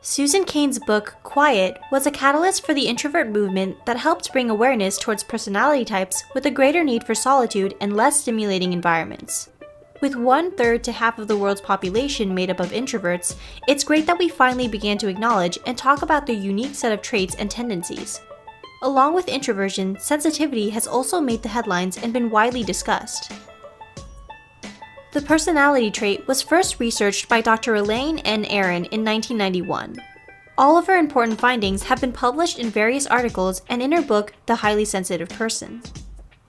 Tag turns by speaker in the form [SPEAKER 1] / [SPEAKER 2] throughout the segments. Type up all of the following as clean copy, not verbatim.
[SPEAKER 1] Susan Cain's book, Quiet, was a catalyst for the introvert movement that helped bring awareness towards personality types with a greater need for solitude and less stimulating environments. With 1/3 to half of the world's population made up of introverts, it's great that we finally began to acknowledge and talk about their unique set of traits and tendencies. Along with introversion, sensitivity has also made the headlines and been widely discussed. The personality trait was first researched by Dr. Elaine N. Aron in 1991. All of her important findings have been published in various articles and in her book, The Highly Sensitive Person.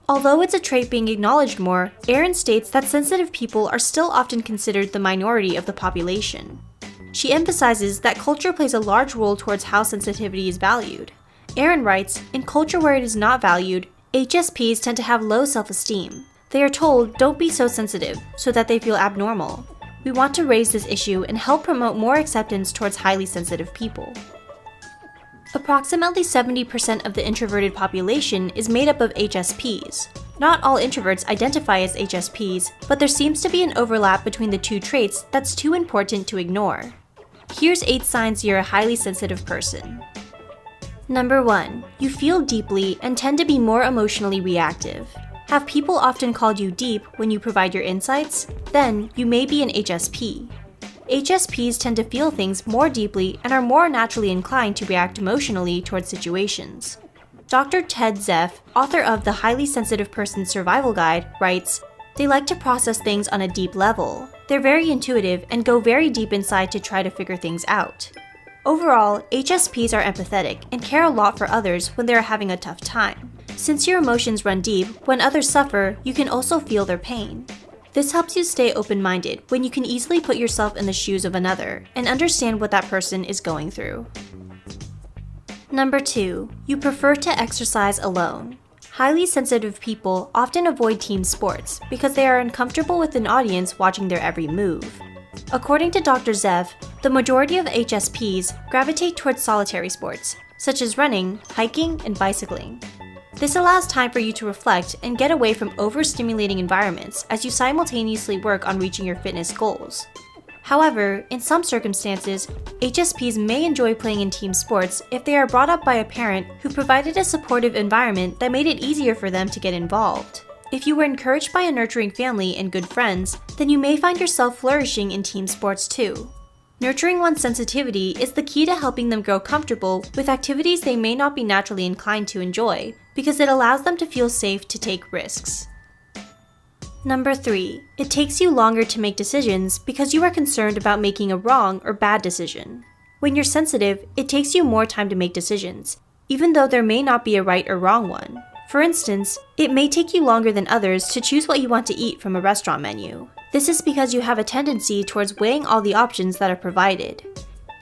[SPEAKER 1] Although it's a trait being acknowledged more, Aron states that sensitive people are still often considered the minority of the population. She emphasizes that culture plays a large role towards how sensitivity is valued. Aron writes, "In culture where it is not valued, HSPs tend to have low self-esteem. They are told, don't be so sensitive, so that they feel abnormal. We want to raise this issue and help promote more acceptance towards highly sensitive people." Approximately 70% of the introverted population is made up of HSPs. Not all introverts identify as HSPs, but there seems to be an overlap between the two traits that's too important to ignore. Here's 8 signs you're a highly sensitive person. Number 1. You feel deeply and tend to be more emotionally reactive. Have people often called you deep when you provide your insights? Then you may be an HSP. HSPs tend to feel things more deeply and are more naturally inclined to react emotionally towards situations. Dr. Ted Zeff, author of The Highly Sensitive Person's Survival Guide, writes, "They like to process things on a deep level. They're very intuitive and go very deep inside to try to figure things out." Overall, HSPs are empathetic and care a lot for others when they are having a tough time. Since your emotions run deep, when others suffer, you can also feel their pain. This helps you stay open-minded when you can easily put yourself in the shoes of another and understand what that person is going through. Number 2. You prefer to exercise alone. Highly sensitive people often avoid team sports because they are uncomfortable with an audience watching their every move. According to Dr. Zeff, the majority of HSPs gravitate towards solitary sports, such as running, hiking, and bicycling. This allows time for you to reflect and get away from overstimulating environments as you simultaneously work on reaching your fitness goals. However, in some circumstances, HSPs may enjoy playing in team sports if they are brought up by a parent who provided a supportive environment that made it easier for them to get involved. If you were encouraged by a nurturing family and good friends, then you may find yourself flourishing in team sports too. Nurturing one's sensitivity is the key to helping them grow comfortable with activities they may not be naturally inclined to enjoy, because it allows them to feel safe to take risks. Number 3. It takes you longer to make decisions because you are concerned about making a wrong or bad decision. When you're sensitive, it takes you more time to make decisions, even though there may not be a right or wrong one. For instance, it may take you longer than others to choose what you want to eat from a restaurant menu. This is because you have a tendency towards weighing all the options that are provided.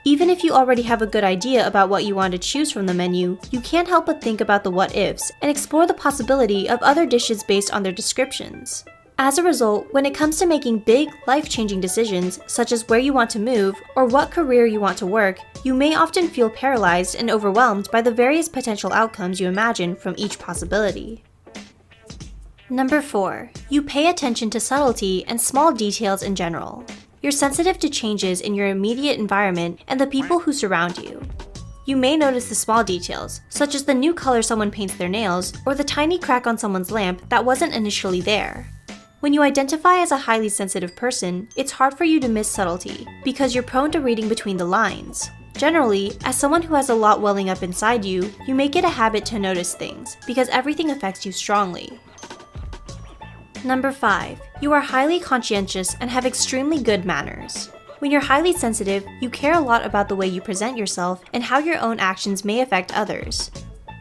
[SPEAKER 1] Even if you already have a good idea about what you want to choose from the menu, you can't help but think about the what-ifs and explore the possibility of other dishes based on their descriptions. As a result, when it comes to making big, life-changing decisions, such as where you want to move or what career you want to work, you may often feel paralyzed and overwhelmed by the various potential outcomes you imagine from each possibility. Number 4. You pay attention to subtlety and small details in general. You're sensitive to changes in your immediate environment and the people who surround you. You may notice the small details, such as the new color someone paints their nails or the tiny crack on someone's lamp that wasn't initially there. When you identify as a highly sensitive person, it's hard for you to miss subtlety because you're prone to reading between the lines. Generally, as someone who has a lot welling up inside you, you make it a habit to notice things because everything affects you strongly. Number 5. You are highly conscientious and have extremely good manners. When you're highly sensitive, you care a lot about the way you present yourself and how your own actions may affect others.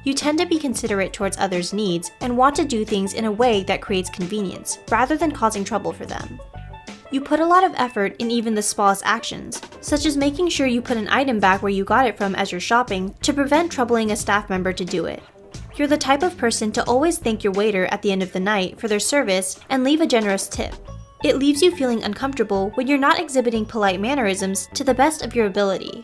[SPEAKER 1] You tend to be considerate towards others' needs and want to do things in a way that creates convenience, rather than causing trouble for them. You put a lot of effort in even the smallest actions, such as making sure you put an item back where you got it from as you're shopping to prevent troubling a staff member to do it. You're the type of person to always thank your waiter at the end of the night for their service and leave a generous tip. It leaves you feeling uncomfortable when you're not exhibiting polite mannerisms to the best of your ability.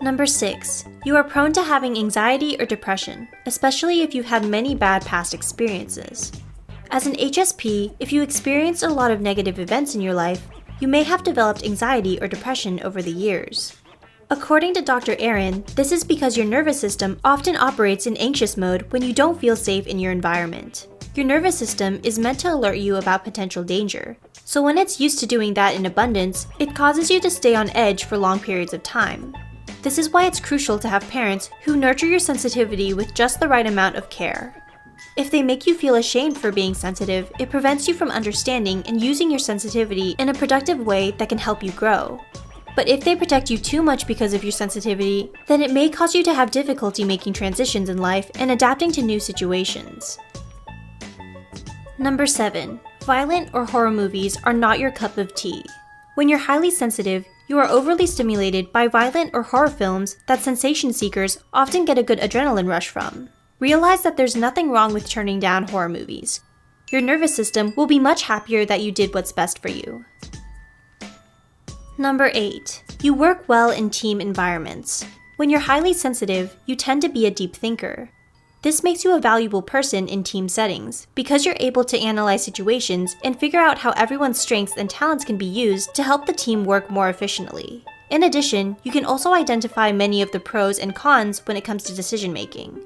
[SPEAKER 1] Number 6. You are prone to having anxiety or depression, especially if you've had many bad past experiences. As an HSP, if you experienced a lot of negative events in your life, you may have developed anxiety or depression over the years. According to Dr. Aaron, this is because your nervous system often operates in anxious mode when you don't feel safe in your environment. Your nervous system is meant to alert you about potential danger, so when it's used to doing that in abundance, it causes you to stay on edge for long periods of time. This is why it's crucial to have parents who nurture your sensitivity with just the right amount of care. If they make you feel ashamed for being sensitive, it prevents you from understanding and using your sensitivity in a productive way that can help you grow. But if they protect you too much because of your sensitivity, then it may cause you to have difficulty making transitions in life and adapting to new situations. Number 7. Violent or horror movies are not your cup of tea. When you're highly sensitive, you are overly stimulated by violent or horror films that sensation seekers often get a good adrenaline rush from. Realize that there's nothing wrong with turning down horror movies. Your nervous system will be much happier that you did what's best for you. Number 8. You work well in team environments. When you're highly sensitive, you tend to be a deep thinker. This makes you a valuable person in team settings, because you're able to analyze situations and figure out how everyone's strengths and talents can be used to help the team work more efficiently. In addition, you can also identify many of the pros and cons when it comes to decision making.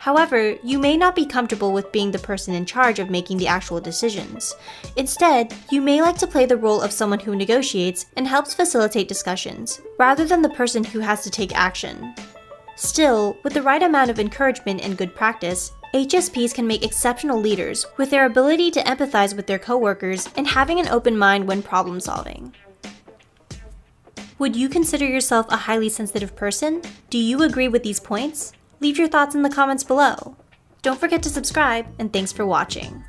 [SPEAKER 1] However, you may not be comfortable with being the person in charge of making the actual decisions. Instead, you may like to play the role of someone who negotiates and helps facilitate discussions, rather than the person who has to take action. Still, with the right amount of encouragement and good practice, HSPs can make exceptional leaders with their ability to empathize with their coworkers and having an open mind when problem solving. Would you consider yourself a highly sensitive person? Do you agree with these points? Leave your thoughts in the comments below. Don't forget to subscribe, and thanks for watching.